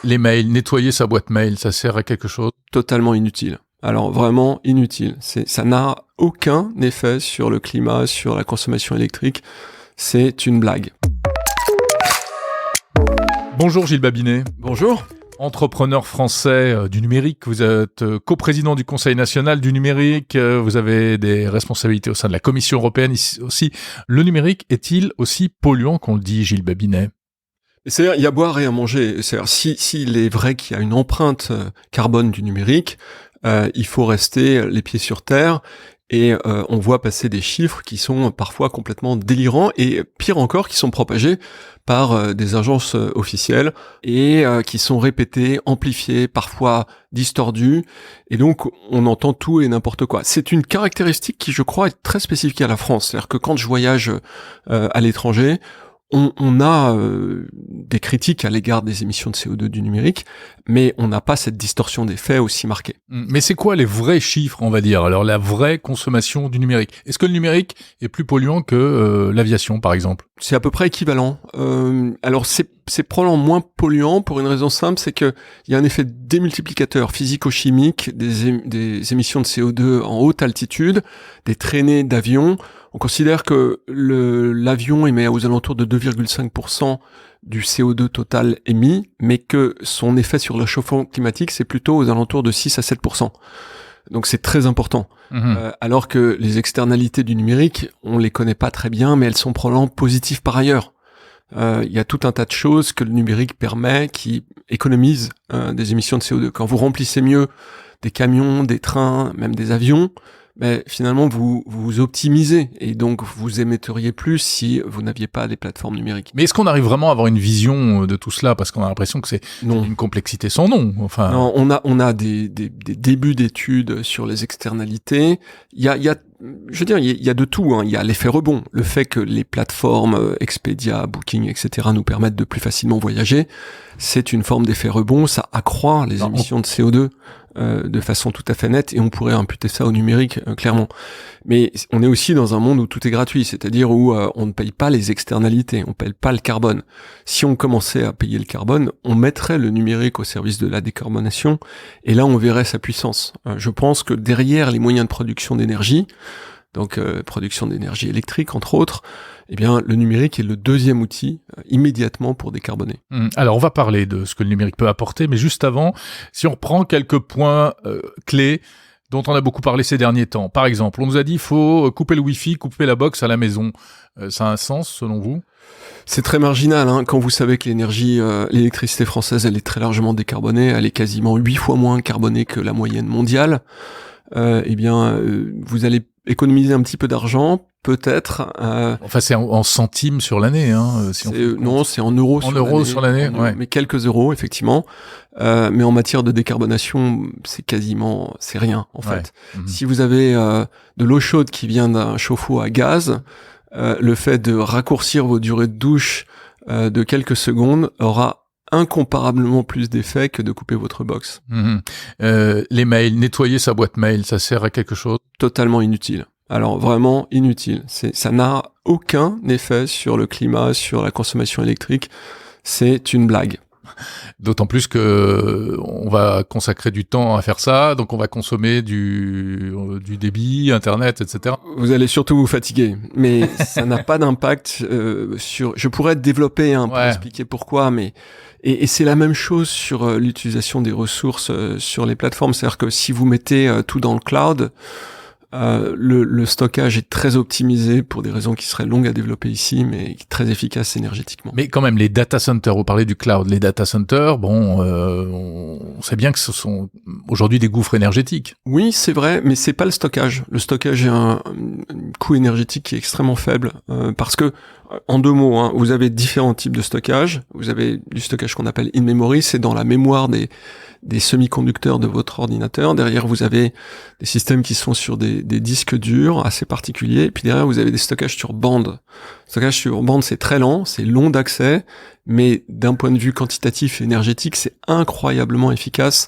Les mails, nettoyer sa boîte mail, ça sert à quelque chose? Totalement inutile. Alors vraiment inutile. Ça n'a aucun effet sur le climat, sur la consommation électrique. C'est une blague. Bonjour Gilles Babinet. Bonjour. Entrepreneur français du numérique, vous êtes coprésident du Conseil national du numérique, vous avez des responsabilités au sein de la Commission européenne aussi. Le numérique est-il aussi polluant qu'on le dit, Gilles Babinet? C'est-à-dire, il y a à boire et à manger. C'est-à-dire, s'il est vrai qu'il y a une empreinte carbone du numérique, il faut rester les pieds sur terre. Et on voit passer des chiffres qui sont parfois complètement délirants et pire encore, qui sont propagés par des agences officielles et qui sont répétés, amplifiés, parfois distordus. Et donc, on entend tout et n'importe quoi. C'est une caractéristique qui, je crois, est très spécifique à la France. C'est-à-dire que quand je voyage à l'étranger, on a des critiques à l'égard des émissions de CO2 du numérique, mais on n'a pas cette distorsion des faits aussi marquée. Mais c'est quoi les vrais chiffres, on va dire? Alors, la vraie consommation du numérique. Est-ce que le numérique est plus polluant que l'aviation, par exemple? C'est à peu près équivalent. Alors, c'est probablement moins polluant pour une raison simple, c'est que il y a un effet démultiplicateur physico-chimique des émissions de CO2 en haute altitude, des traînées d'avions. On considère que l'avion émet aux alentours de 2,5% du CO2 total émis, mais que son effet sur le réchauffement climatique, c'est plutôt aux alentours de 6 à 7%. Donc c'est très important. Alors que les externalités du numérique, on les connaît pas très bien, mais elles sont probablement positives par ailleurs. Il y a tout un tas de choses que le numérique permet qui économisent des émissions de CO2. Quand vous remplissez mieux des camions, des trains, même des avions, finalement vous optimisez et donc vous émetteriez plus si vous n'aviez pas des plateformes numériques. Mais est-ce qu'on arrive vraiment à avoir une vision de tout cela? Parce qu'on a l'impression que c'est une complexité sans nom. Enfin, non, on a des débuts d'études sur les externalités. Il y a de tout. Il y a l'effet rebond, le fait que les plateformes Expedia, Booking, etc. nous permettent de plus facilement voyager. C'est une forme d'effet rebond. Ça accroît les émissions de CO2 de façon tout à fait nette, et on pourrait imputer ça au numérique, clairement. Mais on est aussi dans un monde où tout est gratuit, c'est-à-dire où on ne paye pas les externalités, on paye pas le carbone. Si on commençait à payer le carbone, on mettrait le numérique au service de la décarbonation, et là on verrait sa puissance. Je pense que derrière les moyens de production d'énergie, donc production d'énergie électrique entre autres, eh bien le numérique est le deuxième outil immédiatement pour décarboner. Alors on va parler de ce que le numérique peut apporter, mais juste avant, si on reprend quelques points clés dont on a beaucoup parlé ces derniers temps. Par exemple, on nous a dit qu'il faut couper le Wi-Fi, couper la box à la maison. Ça a un sens selon vous? C'est très marginal, quand vous savez que l'électricité française, elle est très largement décarbonée, elle est quasiment 8 fois moins carbonée que la moyenne mondiale. Vous allez économiser un petit peu d'argent, peut-être. Enfin, c'est en centimes sur l'année, non, c'est en euros. Sur l'année, ouais. Mais quelques euros, effectivement. Mais en matière de décarbonation, c'est rien, en fait. Si vous avez de l'eau chaude qui vient d'un chauffe-eau à gaz, le fait de raccourcir vos durées de douche de quelques secondes aura incomparablement plus d'effet que de couper votre box. Les mails, nettoyer sa boîte mail, ça sert à quelque chose? Totalement inutile. Alors vraiment inutile. Ça n'a aucun effet sur le climat, sur la consommation électrique. C'est une blague. D'autant plus que on va consacrer du temps à faire ça, donc on va consommer du débit, Internet, etc. Vous allez surtout vous fatiguer, mais ça n'a pas d'impact sur... Je pourrais développer pour expliquer pourquoi, mais... Et c'est la même chose sur l'utilisation des ressources sur les plateformes. C'est-à-dire que si vous mettez tout dans le cloud, le stockage est très optimisé pour des raisons qui seraient longues à développer ici, mais très efficaces énergétiquement. Mais quand même, les data centers, vous parlez du cloud, les data centers, on sait bien que ce sont aujourd'hui des gouffres énergétiques. Oui, c'est vrai, mais c'est pas le stockage. Le stockage est un coût énergétique qui est extrêmement faible, parce que, en deux mots, vous avez différents types de stockage. Vous avez du stockage qu'on appelle in-memory, c'est dans la mémoire des semi-conducteurs de votre ordinateur. Derrière, vous avez des systèmes qui sont sur des des disques durs assez particuliers. Et puis derrière, vous avez des stockages sur bande. Stockage sur bande, c'est très lent, c'est long d'accès, mais d'un point de vue quantitatif et énergétique, c'est incroyablement efficace.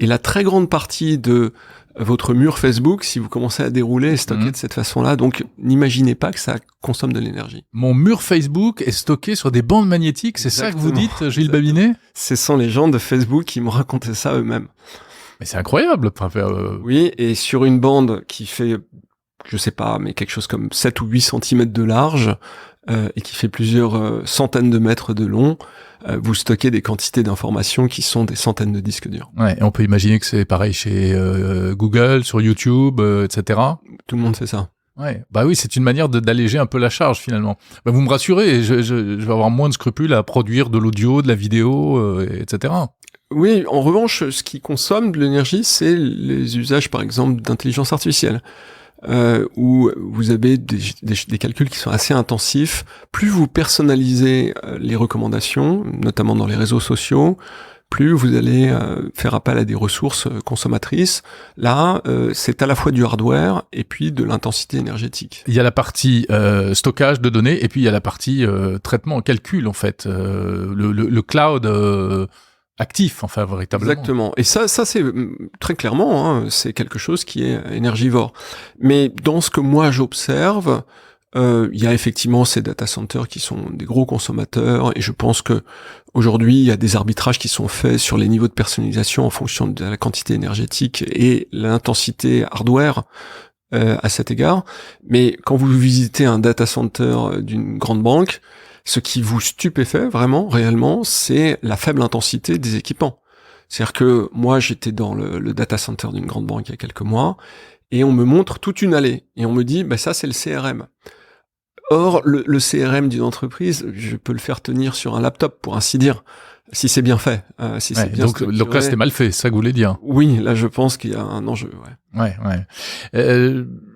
Et la très grande partie de votre mur Facebook, si vous commencez à dérouler, est stocké de cette façon-là. Donc, n'imaginez pas que ça consomme de l'énergie. Mon mur Facebook est stocké sur des bandes magnétiques, c'est ça que vous dites, Gilles Babinet ? Ce sont les gens de Facebook qui m'ont raconté ça eux-mêmes. Mais c'est incroyable. Oui, et sur une bande qui fait, je sais pas, mais quelque chose comme 7 ou 8 centimètres de large, et qui fait plusieurs centaines de mètres de long, vous stockez des quantités d'informations qui sont des centaines de disques durs. Ouais, et on peut imaginer que c'est pareil chez Google, sur YouTube, etc. Tout le monde fait ça. Ouais, bah oui, c'est une manière d'alléger un peu la charge finalement. Bah, vous me rassurez, je vais avoir moins de scrupules à produire de l'audio, de la vidéo, etc. Oui, en revanche, ce qui consomme de l'énergie, c'est les usages, par exemple, d'intelligence artificielle. Où vous avez des calculs qui sont assez intensifs. Plus vous personnalisez les recommandations, notamment dans les réseaux sociaux, plus vous allez faire appel à des ressources consommatrices. Là, c'est à la fois du hardware et puis de l'intensité énergétique. Il y a la partie stockage de données et puis il y a la partie traitement, calcul en fait. Le cloud... actif, enfin, véritablement. Exactement. Et ça c'est très clairement, hein, c'est quelque chose qui est énergivore. Mais dans ce que moi j'observe, il y a effectivement ces data centers qui sont des gros consommateurs, et je pense que aujourd'hui il y a des arbitrages qui sont faits sur les niveaux de personnalisation en fonction de la quantité énergétique et l'intensité hardware à cet égard. Mais quand vous visitez un data center d'une grande banque, ce qui vous stupéfait vraiment, réellement, c'est la faible intensité des équipements. C'est-à-dire que moi, j'étais dans le data center d'une grande banque il y a quelques mois, et on me montre toute une allée, et on me dit, bah ça c'est le CRM. Or, le CRM d'une entreprise, je peux le faire tenir sur un laptop, pour ainsi dire, si c'est bien fait, si c'est bien structuré. Donc là, c'était mal fait, c'est ça que vous voulez dire. Oui, là, je pense qu'il y a un enjeu, ouais.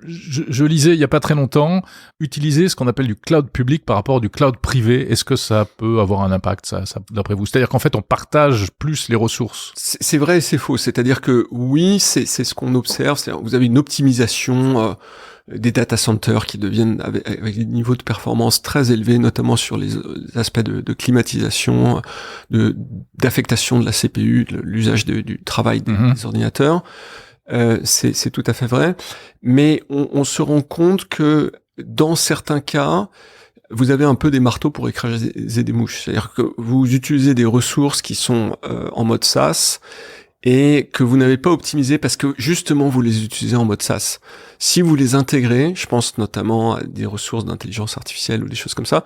Je lisais il y a pas très longtemps, utiliser ce qu'on appelle du cloud public par rapport du cloud privé, est-ce que ça peut avoir un impact, ça d'après vous ? C'est-à-dire qu'en fait, on partage plus les ressourses. C'est vrai et c'est faux. C'est-à-dire que oui, c'est ce qu'on observe. C'est-à-dire vous avez une optimisation des data centers qui deviennent avec des niveaux de performance très élevés, notamment sur les aspects de climatisation, d'affectation de la CPU, l'usage du travail des ordinateurs. C'est tout à fait vrai, mais on se rend compte que dans certains cas, vous avez un peu des marteaux pour écraser des mouches. C'est-à-dire que vous utilisez des ressources qui sont en mode SaaS et que vous n'avez pas optimisé parce que justement vous les utilisez en mode SaaS. Si vous les intégrez, je pense notamment à des ressources d'intelligence artificielle ou des choses comme ça,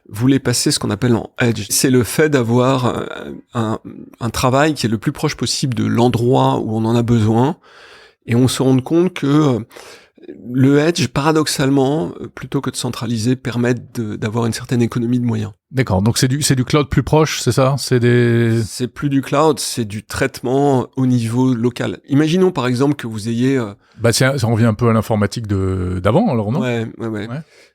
vous les passez ce qu'on appelle en edge. C'est le fait d'avoir un travail qui est le plus proche possible de l'endroit où on en a besoin, et on se rend compte que le edge, paradoxalement, plutôt que de centraliser, permet d'avoir une certaine économie de moyens. D'accord, donc c'est du cloud plus proche, c'est ça ? C'est plus du cloud, c'est du traitement au niveau local. Imaginons par exemple que vous ayez... ça revient un peu à l'informatique d'avant, alors non ? Ouais.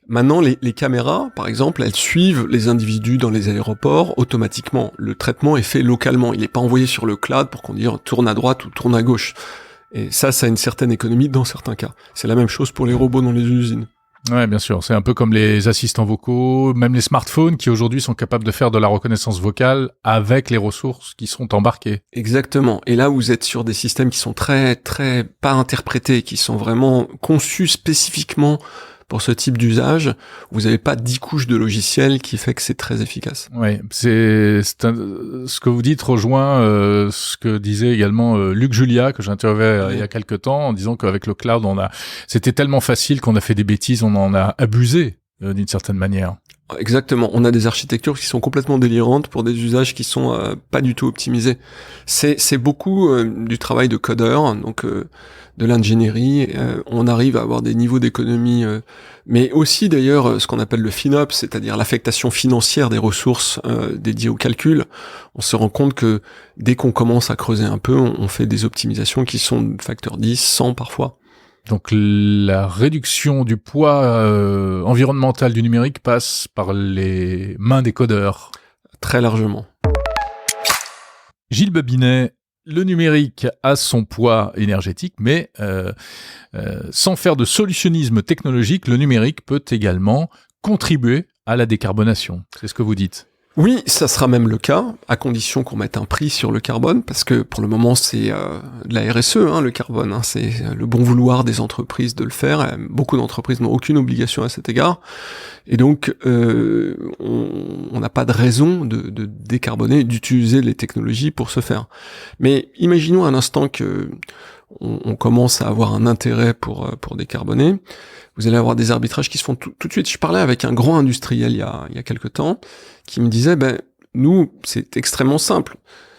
Maintenant, les caméras, par exemple, elles suivent les individus dans les aéroports automatiquement. Le traitement est fait localement, il n'est pas envoyé sur le cloud pour qu'on dise tourne à droite ou tourne à gauche. Et ça a une certaine économie dans certains cas. C'est la même chose pour les robots dans les usines. Ouais, bien sûr. C'est un peu comme les assistants vocaux, même les smartphones qui aujourd'hui sont capables de faire de la reconnaissance vocale avec les ressources qui sont embarquées. Exactement. Et là, vous êtes sur des systèmes qui sont très, très pas interprétés, qui sont vraiment conçus spécifiquement pour ce type d'usage. Vous n'avez pas 10 couches de logiciels qui fait que c'est très efficace. Oui, ce que vous dites rejoint ce que disait également Luc Julia, que j'interviewais il y a quelques temps, en disant qu'avec le cloud, c'était tellement facile qu'on a fait des bêtises, on en a abusé d'une certaine manière. Exactement. On a des architectures qui sont complètement délirantes pour des usages qui sont pas du tout optimisés. C'est beaucoup du travail de codeur, donc de l'ingénierie. On arrive à avoir des niveaux d'économie, mais aussi d'ailleurs ce qu'on appelle le FinOps, c'est-à-dire l'affectation financière des ressources dédiées au calcul. On se rend compte que dès qu'on commence à creuser un peu, on fait des optimisations qui sont de facteur 10, 100 parfois. Donc la réduction du poids environnemental du numérique passe par les mains des codeurs. Très largement. Gilles Babinet, Le numérique a son poids énergétique, mais sans faire de solutionnisme technologique, le numérique peut également contribuer à la décarbonation. C'est ce que vous dites. Oui, ça sera même le cas, à condition qu'on mette un prix sur le carbone, parce que pour le moment c'est de la RSE, le carbone, c'est le bon vouloir des entreprises de le faire. Beaucoup d'entreprises n'ont aucune obligation à cet égard, et donc on n'a pas de raison de décarboner, d'utiliser les technologies pour ce faire. Mais imaginons un instant que on commence à avoir un intérêt pour décarboner. Vous allez avoir des arbitrages qui se font tout de suite. Je parlais avec un grand industriel il y a quelque temps, qui me disait, nous, c'est extrêmement simple.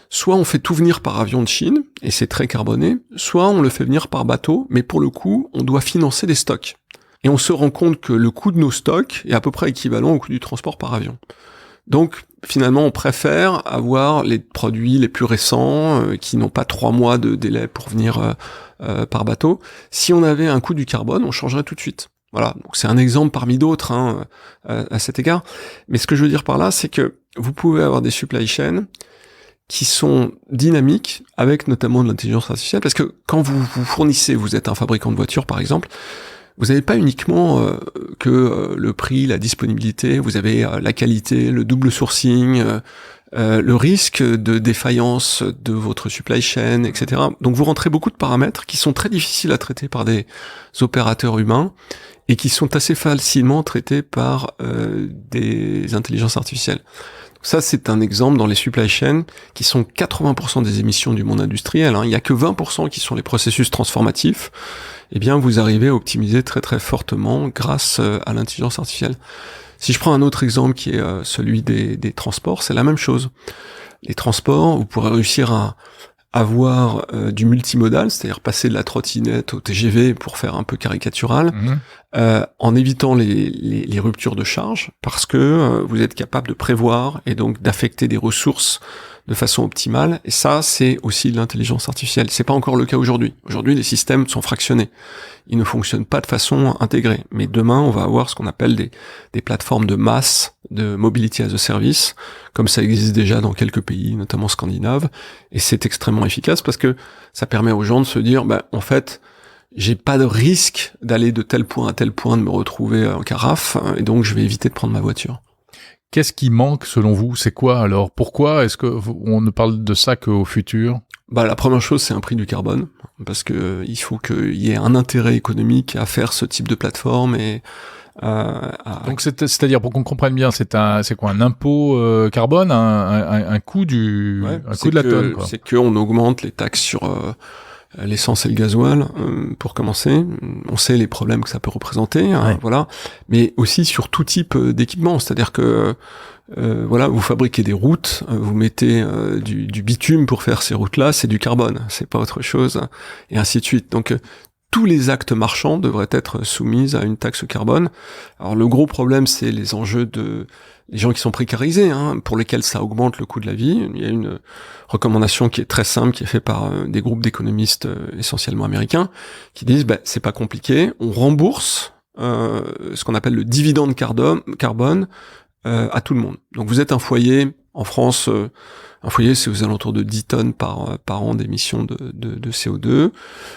Soit on fait tout venir par avion de Chine, et c'est très carboné, soit on le fait venir par bateau, mais pour le coup, on doit financer des stocks. Et on se rend compte que le coût de nos stocks est à peu près équivalent au coût du transport par avion. Donc, finalement, on préfère avoir les produits les plus récents, qui n'ont pas 3 mois de délai pour venir par bateau. Si on avait un coût du carbone, on changerait tout de suite. Voilà, donc c'est un exemple parmi d'autres à cet égard. Mais ce que je veux dire par là, c'est que vous pouvez avoir des supply chains qui sont dynamiques, avec notamment de l'intelligence artificielle, parce que quand vous fournissez, vous êtes un fabricant de voitures par exemple, vous n'avez pas uniquement que le prix, la disponibilité, vous avez la qualité, le double sourcing, le risque de défaillance de votre supply chain, etc. Donc vous rentrez beaucoup de paramètres qui sont très difficiles à traiter par des opérateurs humains et qui sont assez facilement traités par des intelligences artificielles. Ça, c'est un exemple dans les supply chains qui sont 80% des émissions du monde industriel. Il n'y a que 20% qui sont les processus transformatifs. Eh bien, vous arrivez à optimiser très très fortement grâce à l'intelligence artificielle. Si je prends un autre exemple qui est celui des transports, c'est la même chose. Les transports, vous pourrez réussir à avoir du multimodal, c'est-à-dire passer de la trottinette au TGV pour faire un peu caricatural, en évitant les ruptures de charge, parce que vous êtes capable de prévoir et donc d'affecter des ressources de façon optimale. Et ça, c'est aussi de l'intelligence artificielle. C'est pas encore le cas aujourd'hui. Aujourd'hui, les systèmes sont fractionnés. Ils ne fonctionnent pas de façon intégrée. Mais demain, on va avoir ce qu'on appelle des plateformes de masse, de mobility as a service, comme ça existe déjà dans quelques pays, notamment scandinaves. Et c'est extrêmement efficace parce que ça permet aux gens de se dire, en fait, j'ai pas de risque d'aller de tel point à tel point, de me retrouver en carafe, et donc je vais éviter de prendre ma voiture. Qu'est-ce qui manque selon vous? C'est quoi alors? Pourquoi est-ce que on ne parle de ça qu'au futur? La première chose, c'est un prix du carbone, parce que il faut qu'il y ait un intérêt économique à faire ce type de plateforme et donc c'est-à-dire pour qu'on comprenne bien, c'est quoi un impôt carbone, un coût coût de la tonne, quoi. C'est qu'on augmente les taxes sur l'essence et le gasoil pour commencer. On sait les problèmes que ça peut représenter, voilà, mais aussi sur tout type d'équipement, c'est-à-dire que vous fabriquez des routes, vous mettez du bitume pour faire ces routes-là, c'est du carbone, c'est pas autre chose, et ainsi de suite. Donc tous les actes marchands devraient être soumis à une taxe carbone. Alors le gros problème, c'est les enjeux les gens qui sont précarisés, pour lesquels ça augmente le coût de la vie. Il y a une recommandation qui est très simple, qui est faite par des groupes d'économistes essentiellement américains, qui disent c'est pas compliqué, on rembourse ce qu'on appelle le dividende carbone à tout le monde. Donc vous êtes un foyer, en France, un foyer c'est aux alentours de 10 tonnes par an d'émissions de CO2.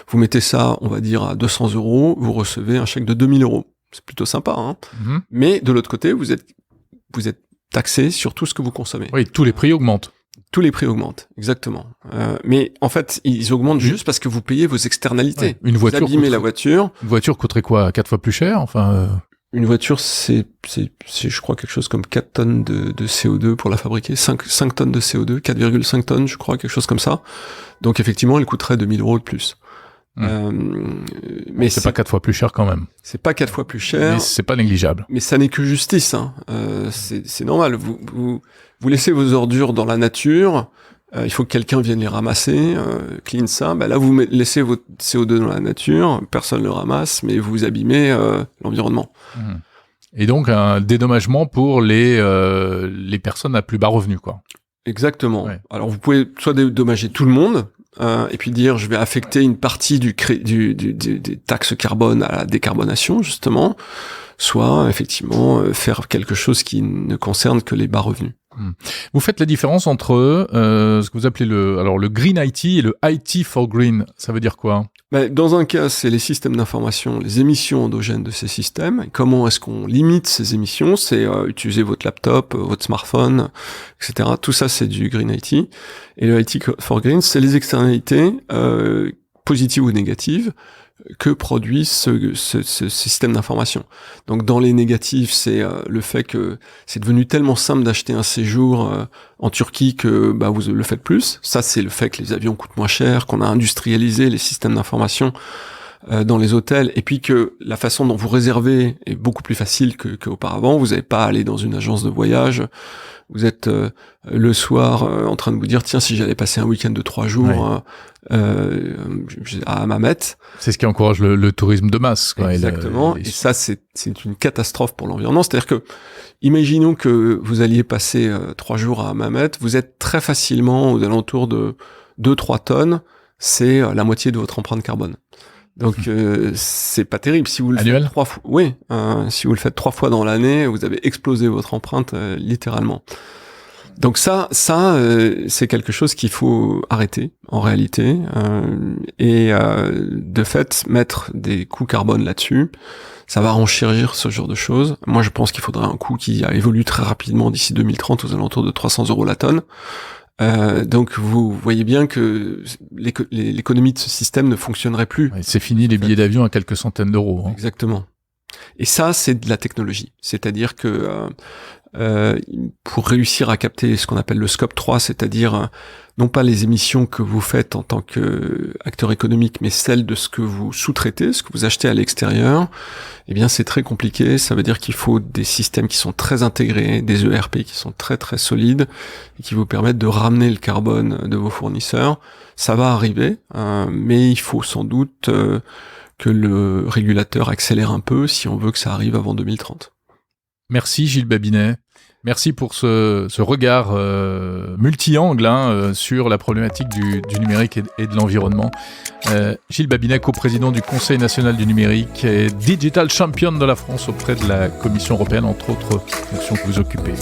Vous mettez ça, on va dire, à 200 €, vous recevez un chèque de 2000 €. C'est plutôt sympa, Mais de l'autre côté, vous êtes taxé sur tout ce que vous consommez. Oui, tous les prix augmentent. Tous les prix augmentent, exactement. Mais en fait, ils augmentent juste parce que vous payez vos externalités. Ouais, vous abîmez la voiture. Une voiture coûterait quoi? 4 fois plus cher? Une voiture, c'est je crois quelque chose comme 4 tonnes de CO2 pour la fabriquer, 5 tonnes de CO2, 4,5 tonnes, je crois, quelque chose comme ça. Donc effectivement, elle coûterait 2000 € de plus. Mais c'est pas 4 fois plus cher quand même. C'est pas 4 fois plus cher. Mais c'est pas négligeable. Mais ça n'est que justice, c'est normal. Vous laissez vos ordures dans la nature, il faut que quelqu'un vienne les ramasser, clean ça. Là, vous laissez votre CO2 dans la nature, personne le ramasse, mais vous abîmez l'environnement. Et donc un dédommagement pour les personnes à plus bas revenus, quoi. Exactement. Ouais. Alors vous pouvez soit dédommager tout le monde, et puis dire je vais affecter une partie des taxes carbone à la décarbonation, justement, soit effectivement faire quelque chose qui ne concerne que les bas revenus. Vous faites la différence entre ce que vous appelez le Green IT et le IT for Green. Ça veut dire quoi ? Dans un cas, c'est les systèmes d'information, les émissions endogènes de ces systèmes. Et comment est-ce qu'on limite ces émissions ? C'est utiliser votre laptop, votre smartphone, etc. Tout ça, c'est du Green IT. Et le IT for Green, c'est les externalités positives ou négatives que produit ce système d'information. Donc dans les négatifs, c'est le fait que c'est devenu tellement simple d'acheter un séjour en Turquie que vous le faites plus. Ça, c'est le fait que les avions coûtent moins cher, qu'on a industrialisé les systèmes d'information dans les hôtels, et puis que la façon dont vous réservez est beaucoup plus facile qu'auparavant. Vous n'avez pas à aller dans une agence de voyage. Vous êtes le soir en train de vous dire, tiens, si j'allais passer un week-end de 3 jours à Hammamet. C'est ce qui encourage le tourisme de masse, quoi. Exactement. Et ça, c'est une catastrophe pour l'environnement. C'est-à-dire que, imaginons que vous alliez passer 3 jours à Hammamet, vous êtes très facilement aux alentours de 2-3 tonnes. C'est la moitié de votre empreinte carbone. Donc c'est pas terrible. Si vous le faites 3 fois, si vous le faites 3 fois dans l'année, vous avez explosé votre empreinte littéralement. Donc ça c'est quelque chose qu'il faut arrêter en réalité et de fait mettre des coûts carbone là-dessus, ça va renchérir ce genre de choses. Moi je pense qu'il faudrait un coût qui évolue très rapidement d'ici 2030 aux alentours de 300 € la tonne. Donc vous voyez bien que l'économie de ce système ne fonctionnerait plus. Ouais, c'est fini les billets d'avion à quelques centaines d'euros. Hein. Exactement. Et ça, c'est de la technologie. C'est-à-dire que pour réussir à capter ce qu'on appelle le scope 3, c'est-à-dire non pas les émissions que vous faites en tant qu'acteur économique, mais celles de ce que vous sous-traitez, ce que vous achetez à l'extérieur, eh bien c'est très compliqué. Ça veut dire qu'il faut des systèmes qui sont très intégrés, des ERP qui sont très très solides et qui vous permettent de ramener le carbone de vos fournisseurs. Ça va arriver, mais il faut sans doute que le régulateur accélère un peu si on veut que ça arrive avant 2030. Merci Gilles Babinet. Merci pour ce regard multi-angle sur la problématique du numérique et de l'environnement. Gilles Babinet, coprésident du Conseil national du numérique et Digital Champion de la France auprès de la Commission européenne, entre autres fonctions que vous occupez.